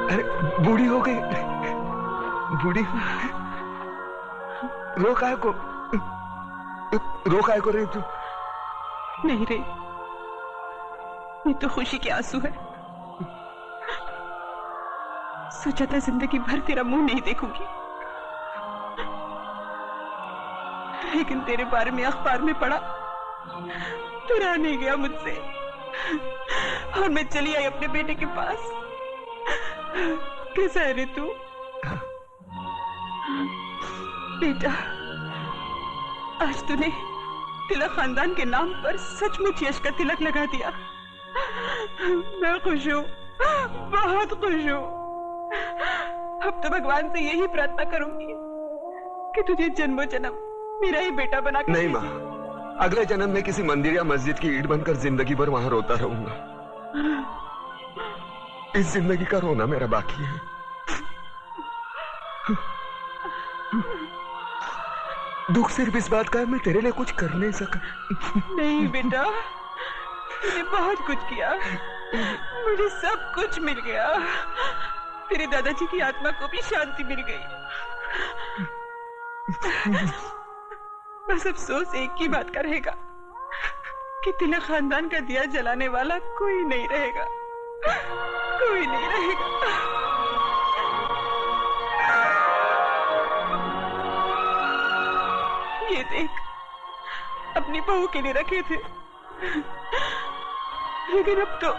अरे बूढ़ी हो गई, बूढ़ी रो काय को रही तू? नहीं रे, ये तो खुशी के आंसू है। सोचा था जिंदगी भर तेरा मुंह नहीं देखूंगी, लेकिन तेरे बारे में अखबार में पढ़ा तो रहा नहीं गया मुझसे, और मैं चली आई अपने बेटे के पास। कैसा है रे तू? बेटा, आज तूने तिलक खानदान के नाम पर सचमुच यश का तिलक लगा दिया। मैं खुश हूँ, बहुत खुश हूँ। अब तो भगवान से यही प्रार्थना करूंगी कि तुझे जन्मों जन्म मेरा ही बेटा बना कर। नहीं माँ, अगले जन्म में किसी मंदिर या मस्जिद की ईंट बनकर जिंदगी भर वहां रोता रहूंगा। इस जिंदगी का रोना मेरा बाकी है। दुख सिर्फ इस बात का है मैं तेरे लिए कुछ कर नहीं सका। नहीं बेटा, तूने बहुत कुछ किया, मुझे सब कुछ मिल गया। तेरे दादाजी की आत्मा को भी शांति मिल गई। बस अफसोस एक ही बात का रहेगा कि तिलक खानदान का दिया जलाने वाला कोई नहीं रहेगा, कोई नहीं रहेगा। ये देख, अपनी बहू के लिए रखे थे, लेकिन अब तो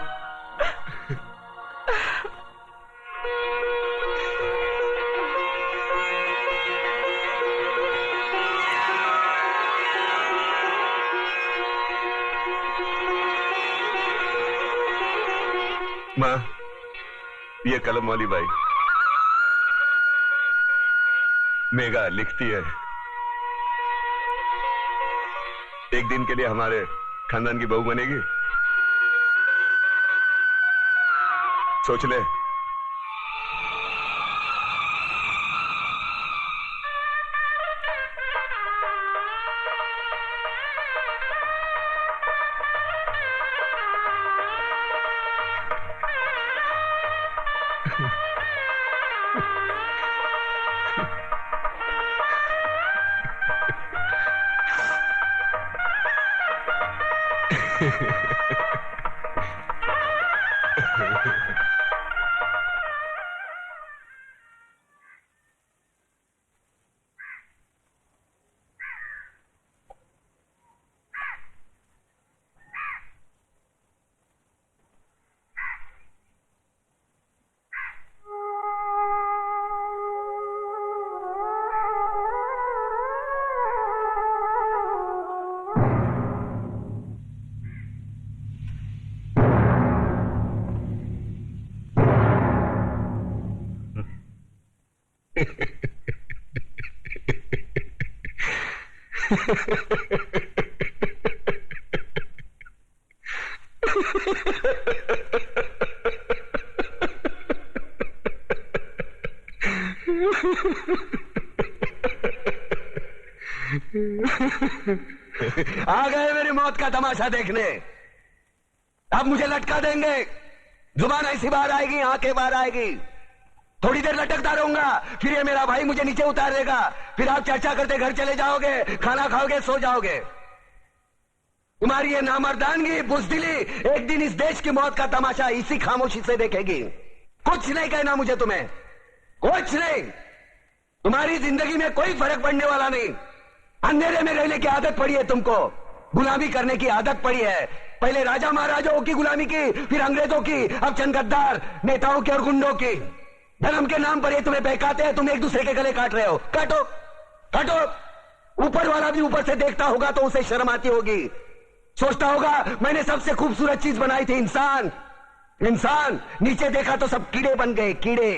माँ, ये कलम वाली बाई मेघा लिखती है, एक दिन के लिए हमारे खानदान की बहू बनेगी। सोच ले। आ गए मेरी मौत का तमाशा देखने। अब मुझे लटका देंगे, जुबान ऐसी बाहर आएगी, आंखें बाहर आएगी, थोड़ी देर लटकता रहूंगा, फिर ये मेरा भाई मुझे नीचे उतार देगा, फिर आप चर्चा करते घर चले जाओगे, खाना खाओगे, सो जाओगे। तुम्हारी ये नामर्दानगी, बुज़दिली एक दिन इस देश की मौत का तमाशा इसी खामोशी से देखेगी। कुछ नहीं कहना मुझे तुम्हें, कुछ नहीं। तुम्हारी जिंदगी में कोई फर्क पड़ने वाला नहीं। अंधेरे में रहने की आदत पड़ी है तुमको, गुलामी करने की आदत पड़ी है। पहले राजा महाराजाओं की गुलामी की, फिर अंग्रेजों की, अब चंद गद्दार नेताओं की और गुंडों की। धर्म के नाम पर ये तुम्हें बहकाते हैं, तुम एक दूसरे के गले काट रहे हो। काटो काटो। ऊपर वाला भी ऊपर से देखता होगा तो उसे शर्म आती होगी, सोचता होगा मैंने सबसे खूबसूरत चीज बनाई थी, इंसान। इंसान नीचे देखा तो सब कीड़े बन गए, कीड़े।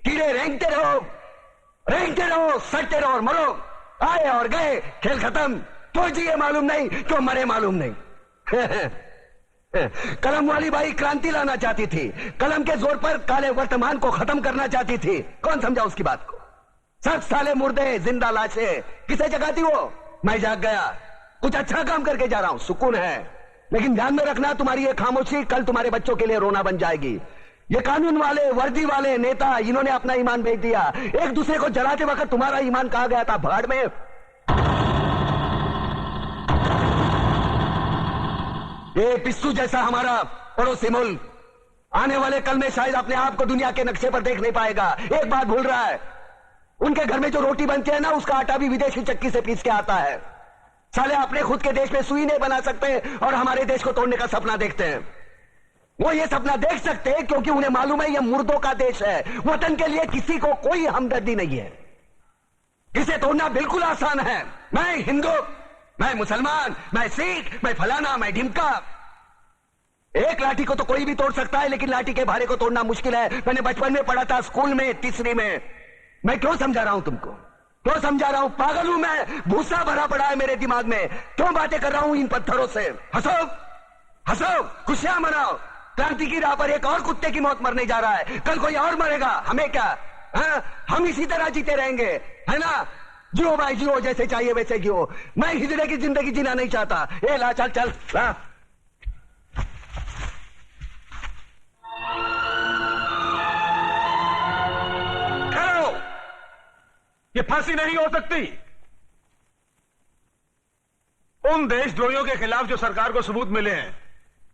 कीड़े रेंगते रहो, सटते रहो और मरो। आए और गए, खेल खत्म। क्यों जिए मालूम नहीं, क्यों मरे मालूम नहीं। कलम वाली बाई क्रांति लाना चाहती थी, कलम के जोर पर काले वर्तमान को खत्म करना चाहती थी। कौन समझा उसकी बात को? सब साले मुर्दे, जिंदा लाशें। किसे जगाती वो? मैं जाग गया, कुछ अच्छा काम करके जा रहा हूं, सुकून है। लेकिन ध्यान में रखना, तुम्हारी ये खामोशी कल तुम्हारे बच्चों के लिए रोना बन जाएगी। ये कानून वाले, वर्दी वाले नेता, इन्होंने अपना ईमान बेच दिया। एक दूसरे को जलाते वक्त तुम्हारा ईमान कहां गया था? भाड़ में। ये पिस्सू जैसा हमारा पड़ोसी मुल्क आने वाले कल में शायद अपने आप को दुनिया के नक्शे पर देख नहीं पाएगा। एक बात भूल रहा है, उनके घर में जो रोटी बनती है ना, उसका आटा भी विदेशी चक्की से पीस के आता है। साले अपने खुद के देश में सुई नहीं बना सकते और हमारे देश को तोड़ने का सपना देखते हैं। वो ये सपना देख सकते हैं क्योंकि उन्हें मालूम है ये मुर्दों का देश है। वतन के लिए किसी को कोई हमदर्दी नहीं है। इसे तोड़ना बिल्कुल आसान है। मैं हिंदू, मैं मुसलमान, मैं सिख, मैं फलाना, मैं ढिमका। एक लाठी को तो कोई भी तोड़ सकता है, लेकिन लाठी के भारे को तोड़ना मुश्किल है। मैंने बचपन में पढ़ा था, स्कूल में, तीसरी में। मैं क्यों समझा रहा हूं तुमको? क्यों समझा रहा हूं? पागल हूं मैं? भूसा भरा पड़ा है मेरे दिमाग में। क्यों बातें कर रहा हूं इन पत्थरों से? हंसो, हंसो, खुशियां मनाओ। क्रांति की राह पर एक और कुत्ते की मौत मरने जा रहा है। कल कोई और मरेगा, हमें क्या? हम इसी तरह जीते रहेंगे, है ना? जियो भाई जियो, जैसे चाहिए वैसे जियो। मैं हिजड़े की जिंदगी जीना नहीं चाहता। ए ला, चल चल ला। ये फांसी नहीं हो सकती। उन देशद्रोहियों के खिलाफ जो सरकार को सबूत मिले हैं,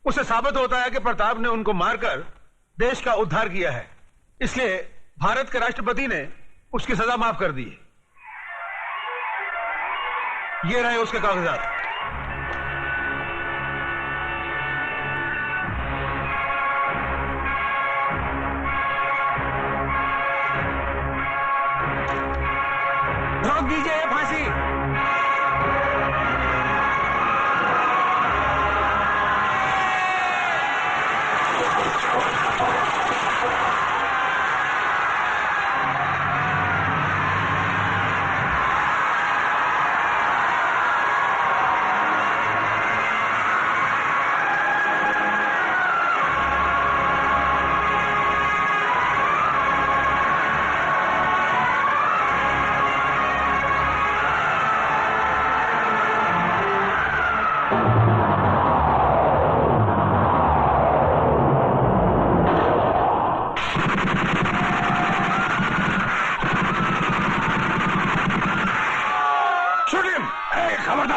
उससे साबित होता है कि प्रताप ने उनको मारकर देश का उद्धार किया है। इसलिए भारत के राष्ट्रपति ने उसकी सजा माफ कर दी। ये रहे उसके कागजात। रोक दीजिए ये फांसी।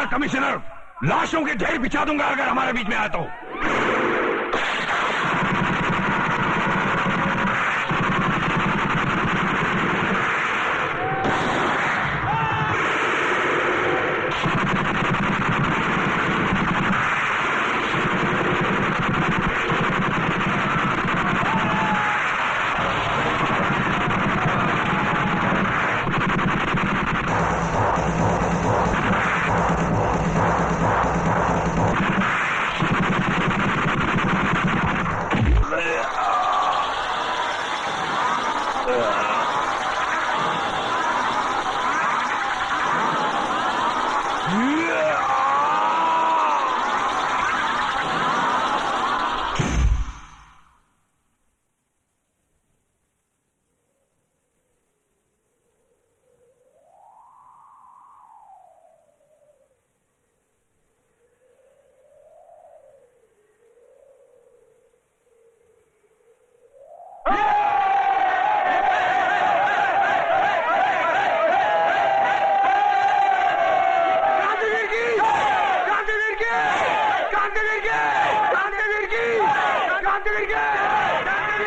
कमिश्नर, लाशों के ढेर बिछा दूंगा अगर हमारे बीच में आया तो।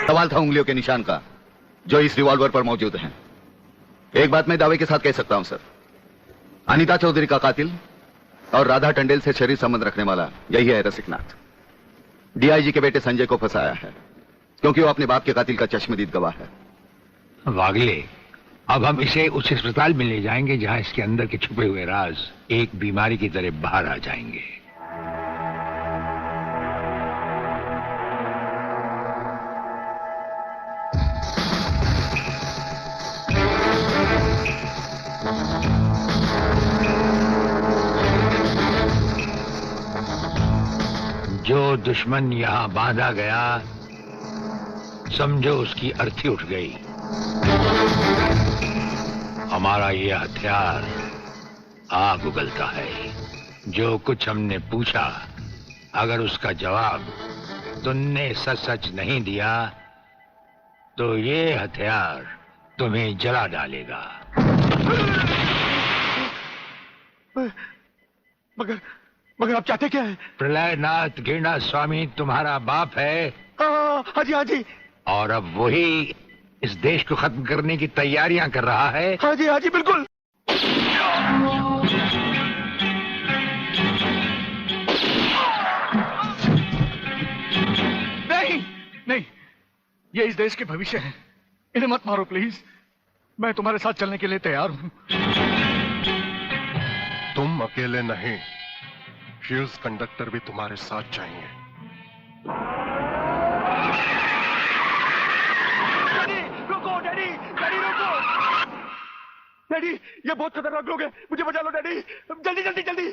सवाल था उंगलियों के निशान का जो इस रिवॉल्वर पर मौजूद हैं। एक बात मैं दावे के साथ कह सकता हूं सर, अनीता चौधरी का कातिल और राधा टंडेल से शरीर संबंध रखने वाला यही है रसिकनाथ। डीआईजी के बेटे संजय को फंसाया है क्योंकि वो अपने बाप के कातिल का चश्मदीद गवाह है। वागले, अब हम इसे उस अस्पताल में ले जाएंगे जहां इसके अंदर के छुपे हुए राज एक बीमारी की तरह बाहर आ जाएंगे। जो दुश्मन यहां बांधा गया, समझो उसकी अर्थी उठ गई। हमारा ये हथियार आग उगलता है। जो कुछ हमने पूछा, अगर उसका जवाब तुमने सच सच नहीं दिया तो ये हथियार तुम्हें जला डालेगा। मगर आप चाहते क्या है? प्रलयनाथ गिरना स्वामी तुम्हारा बाप है। हाँ जी, हाँ जी। और अब वही इस देश को खत्म करने की तैयारियां कर रहा है। हाँ जी, बिल्कुल। नहीं, ये इस देश के भविष्य है। इन्हें मत मारो प्लीज। मैं तुम्हारे साथ चलने के लिए तैयार हूं। तुम अकेले नहीं, फ्यूज कंडक्टर भी तुम्हारे साथ चाहिए। रुको डैडी, रुको। डैडी, ये बहुत खतरनाक लोग हैं। मुझे बचा लो डैडी, जल्दी।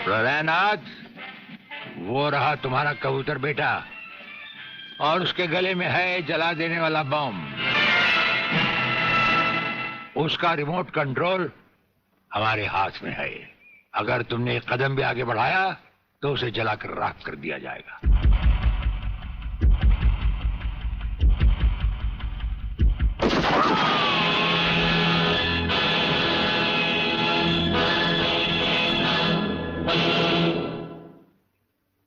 प्रलयनाथ, वो रहा तुम्हारा कबूतर बेटा, और उसके गले में है जला देने वाला बम। उसका रिमोट कंट्रोल हमारे हाथ में है। अगर तुमने एक कदम भी आगे बढ़ाया तो उसे जलाकर राख कर दिया जाएगा।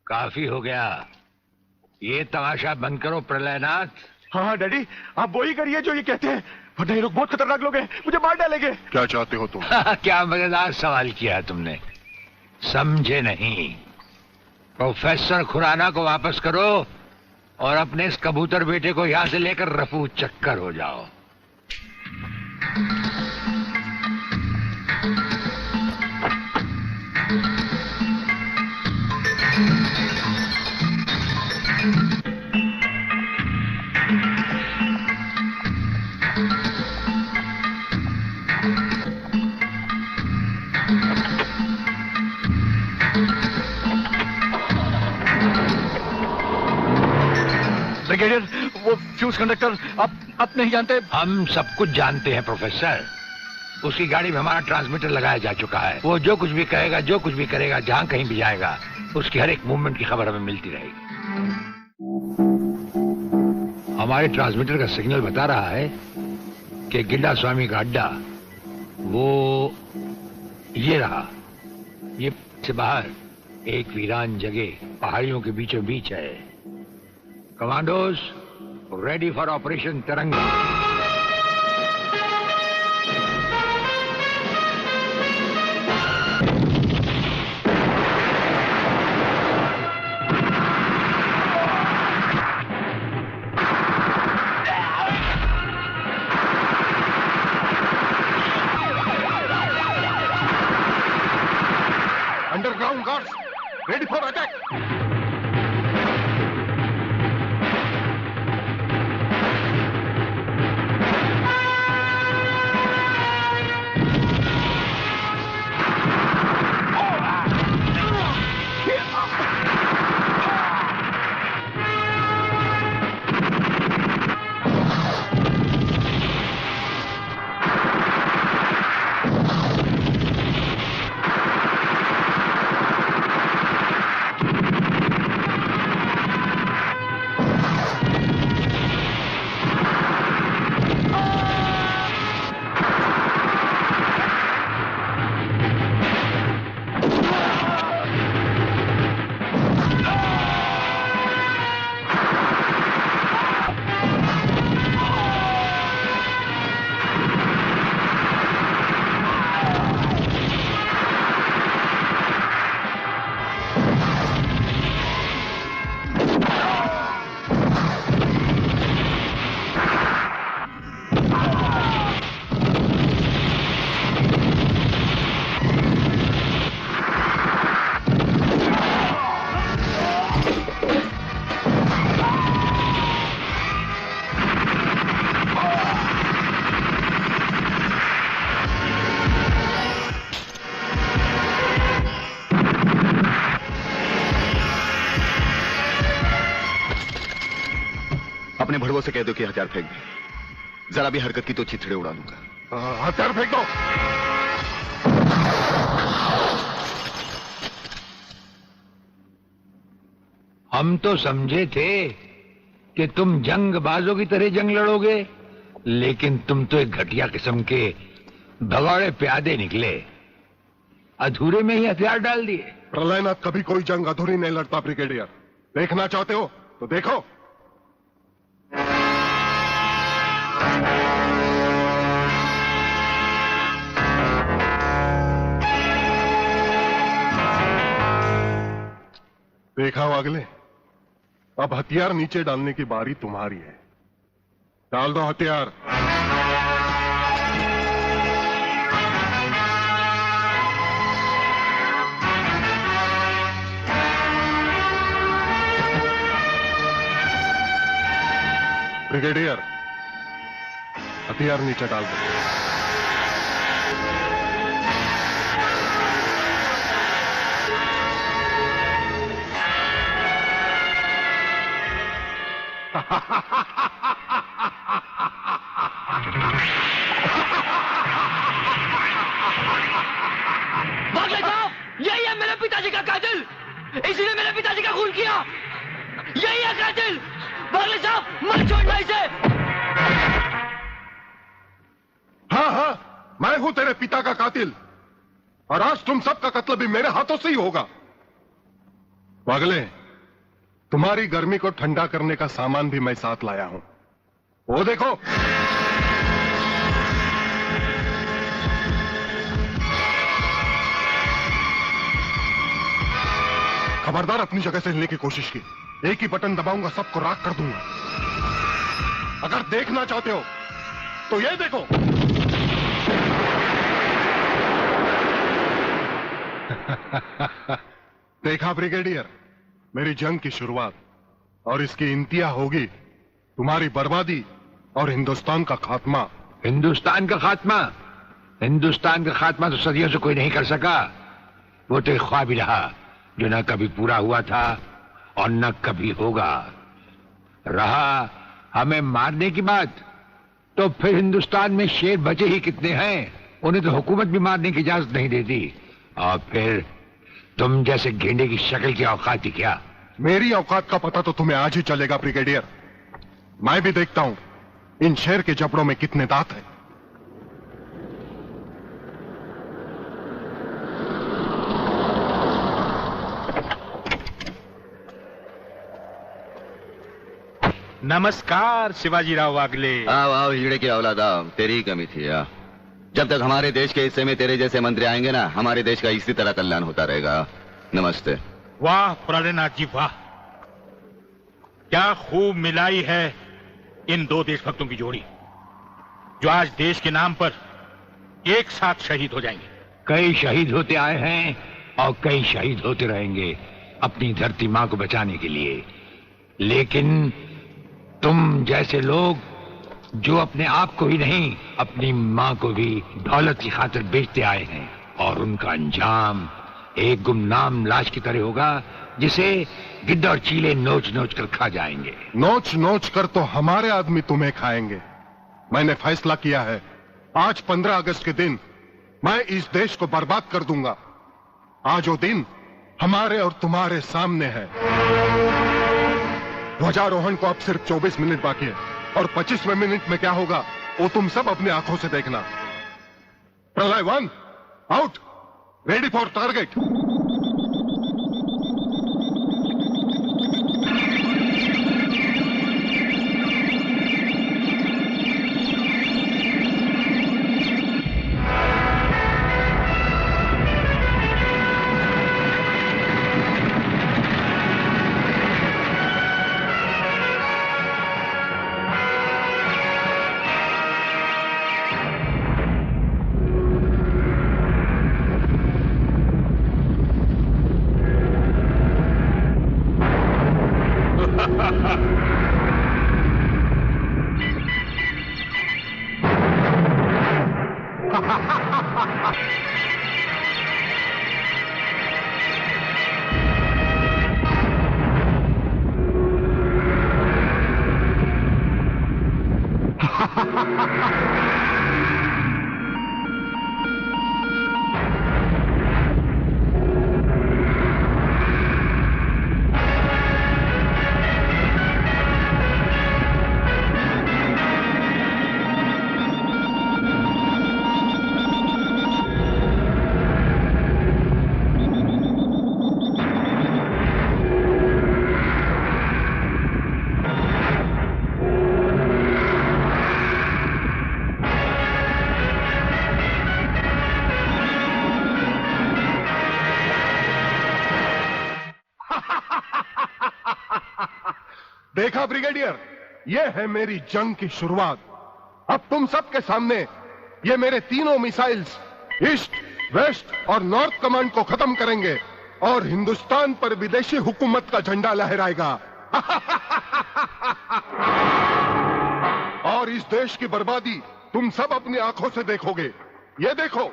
काफी हो गया, ये तमाशा बंद करो प्रलयनाथ। हाँ डैडी, आप वही करिए जो ये कहते हैं, वरना ये लोग बहुत खतरनाक लोग हैं, मुझे मार डालेंगे। क्या चाहते हो तुम? क्या मजेदार सवाल किया है तुमने, समझे नहीं। प्रोफेसर खुराना को वापस करो और अपने इस कबूतर बेटे को यहां से लेकर रफू चक्कर हो जाओ। ब्रिगेडियर, वो फ्यूज कंडक्टर आप नहीं जानते? हम सब कुछ जानते हैं प्रोफेसर। उसकी गाड़ी में हमारा ट्रांसमीटर लगाया जा चुका है। वो जो कुछ भी कहेगा, जो कुछ भी करेगा, जहां कहीं भी जाएगा, उसकी हर एक मूवमेंट की खबर हमें मिलती रहेगी। हमारे ट्रांसमीटर का सिग्नल बता रहा है कि गिंडा स्वामी का अड्डा वो ये रहा। ये से बाहर एक वीरान जगह पहाड़ियों के बीचों बीच है। कमांडोज रेडी फॉर ऑपरेशन तिरंगा। Underground guards ready for attack. अपने भड़वों से कह दो कि हथियार फेंक दे। जरा भी हरकत की तो चिथड़े उड़ा दूंगा। हथियार फेंक दो। हम तो समझे थे कि तुम जंगबाजों की तरह जंग लड़ोगे, लेकिन तुम तो एक घटिया किस्म के भगौड़े प्यादे निकले। अधूरे में ही हथियार डाल दिए। प्रलयनाथ कभी कोई जंग अधूरी नहीं लड़ता ब्रिगेडियर। देखना चाहते हो तो देखो। देखा वागले, अब हथियार नीचे डालने की बारी तुम्हारी है। डाल दो हथियार। ब्रिगेडियर, हथियार नीचे डाल दो। बागले साहब, यही है मेरे पिताजी का कातिल। इसी ने मेरे पिताजी का खून किया। यही है कातिल। बागले साहब, मत छोड़ना इसे। हाँ हाँ, मैं हूं तेरे पिता का कातिल, और आज तुम सबका कत्ल भी मेरे हाथों से ही होगा। वागले, तुम्हारी गर्मी को ठंडा करने का सामान भी मैं साथ लाया हूं। वो देखो। खबरदार अपनी जगह से हिलने की कोशिश की। एक ही बटन दबाऊंगा, सबको राख कर दूंगा। अगर देखना चाहते हो तो ये देखो। देखा ब्रिगेडियर, मेरी जंग की शुरुआत, और इसकी इंतहा होगी तुम्हारी बर्बादी और हिंदुस्तान का खात्मा। हिंदुस्तान का खात्मा? हिंदुस्तान का खात्मा तो सदियों से कोई नहीं कर सका। वो तो एक ख्वाब ही रहा जो न कभी पूरा हुआ था और न कभी होगा। रहा हमें मारने की बात, तो फिर हिंदुस्तान में शेर बचे ही कितने हैं। उन्हें तो हुकूमत भी मारने की इजाजत नहीं देती। और फिर तुम जैसे गेंडे की शक्ल की औकात ही क्या? मेरी औकात का पता तो तुम्हें आज ही चलेगा ब्रिगेडियर। मैं भी देखता हूं इन शेर के जबड़ों में कितने दांत हैं। नमस्कार शिवाजीराव वागले। आओ आओ हीरे की औलाद आओ, तेरी ही कमी थी। जब तक हमारे देश के हिस्से में तेरे जैसे मंत्री आएंगे ना, हमारे देश का इसी तरह कल्याण होता रहेगा। नमस्ते। वाह प्रलयनाथ जी वाह, क्या खूब मिलाई है इन दो देशभक्तों की जोड़ी, जो आज देश के नाम पर एक साथ शहीद हो जाएंगे। कई शहीद होते आए हैं और कई शहीद होते रहेंगे अपनी धरती मां को बचाने के लिए। लेकिन तुम जैसे लोग जो अपने आप को ही नहीं, अपनी मां को भी दौलत की खातिर बेचते आए हैं, और उनका अंजाम एक गुमनाम लाश की तरह होगा जिसे गिद्ध और चीले नोच नोच कर खा जाएंगे। नोच नोच कर तो हमारे आदमी तुम्हें खाएंगे। मैंने फैसला किया है, आज 15 अगस्त के दिन मैं इस देश को बर्बाद कर दूंगा। आज वो दिन हमारे और तुम्हारे सामने है। ध्वजारोहण को अब सिर्फ 24 मिनट बाकी है, और 25वें मिनट में क्या होगा वो तुम सब अपनी आंखों से देखना। प्रलय 1 आउट, रेडी फॉर टारगेट। देखा ब्रिगेडियर, ये है मेरी जंग की शुरुआत। अब तुम सबके सामने ये मेरे तीनों मिसाइल्स ईस्ट, वेस्ट और नॉर्थ कमांड को खत्म करेंगे और हिंदुस्तान पर विदेशी हुकूमत का झंडा लहराएगा। और इस देश की बर्बादी तुम सब अपनी आंखों से देखोगे। ये देखो,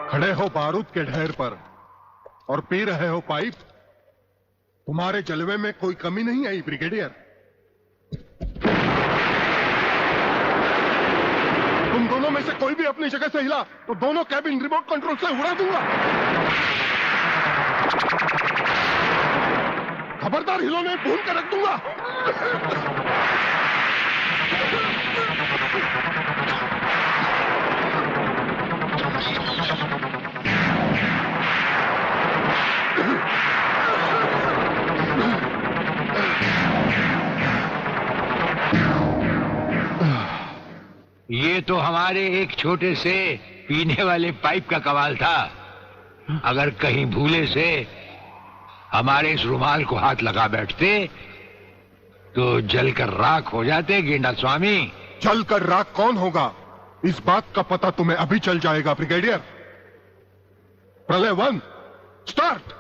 खड़े हो बारूद के ढेर पर और पी रहे हो पाइप। तुम्हारे जलवे में कोई कमी नहीं आई ब्रिगेडियर। तुम दोनों में से कोई भी अपनी जगह से हिला तो दोनों कैबिन रिमोट कंट्रोल से उड़ा दूंगा। खबरदार, हिलो नहीं, भून कर रख दूंगा। ये तो हमारे एक छोटे से पीने वाले पाइप का कमाल था। अगर कहीं भूले से हमारे इस रुमाल को हाथ लगा बैठते तो जलकर राख हो जाते गेंडा स्वामी। जलकर राख कौन होगा, इस बात का पता तुम्हें अभी चल जाएगा ब्रिगेडियर। प्रलय 1 स्टार्ट।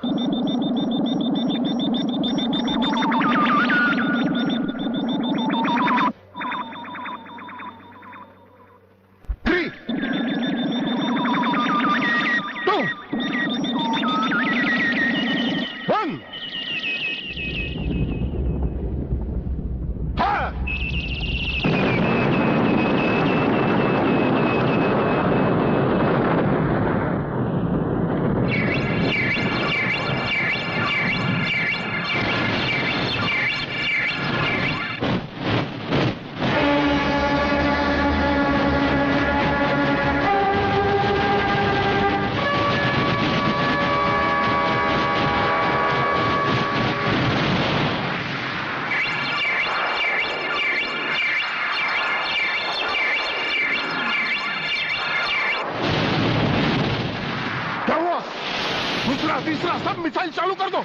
दूसरा तीसरा सब मिसाइल चालू कर दो।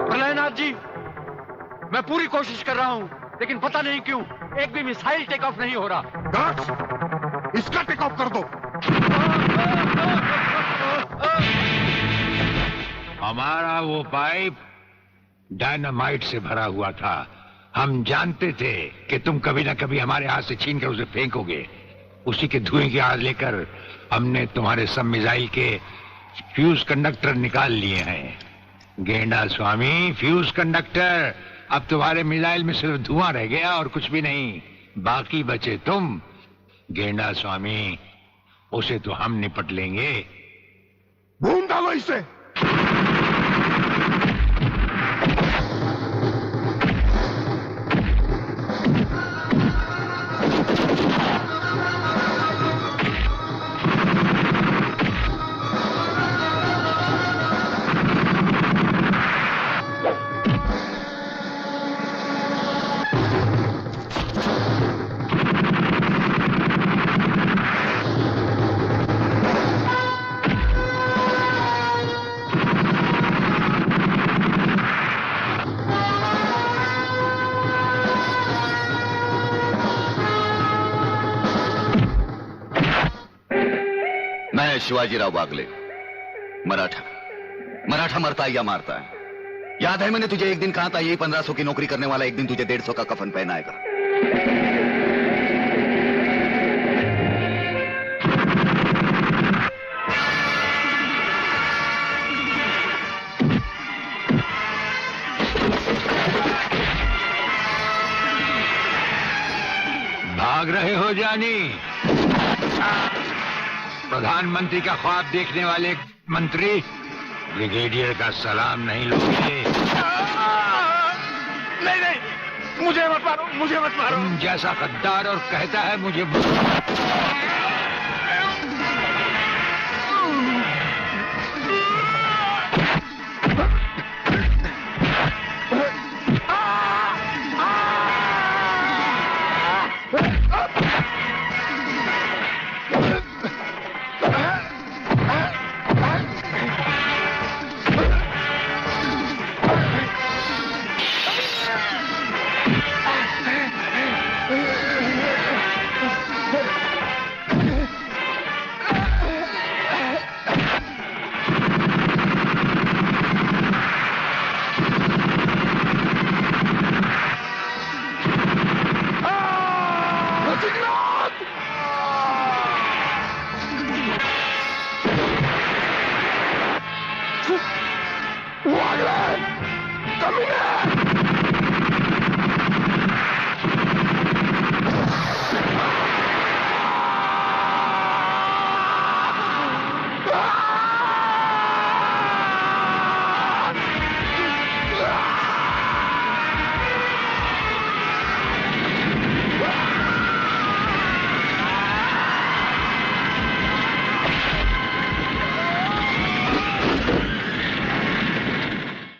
प्रलयनाथ जी, मैं पूरी कोशिश कर रहा हूं, लेकिन पता नहीं क्यों एक भी मिसाइल टेक ऑफ नहीं हो रहा। गार्ड्स, इसका टेक ऑफ कर दो। हमारा वो पाइप डायनामाइट से भरा हुआ था। हम जानते थे कि तुम कभी ना कभी हमारे हाथ से छीन कर उसे फेंकोगे। उसी के धुएं की आग लेकर हमने तुम्हारे सब मिसाइल के फ्यूज कंडक्टर निकाल लिए हैं। गेंडा स्वामी, फ्यूज कंडक्टर। अब तुम्हारे मिसाइल में सिर्फ धुआं रह गया और कुछ भी नहीं। बाकी बचे तुम। गेंडा स्वामी, उसे तो हम निपट लेंगे। भून डालो इसे। शिवाजीराव बागले, मराठा मरता है या मारता है। याद है मैंने तुझे एक दिन कहा था, यही 1500 की नौकरी करने वाला एक दिन तुझे 150 का कफन पहनाएगा। भाग रहे हो जानी? प्रधानमंत्री का ख्वाब देखने वाले मंत्री ब्रिगेडियर का सलाम नहीं लोगे? नहीं नहीं, मुझे मत मारो, मुझे मत मारो। तुम जैसा गद्दार और कहता है मुझे Come here!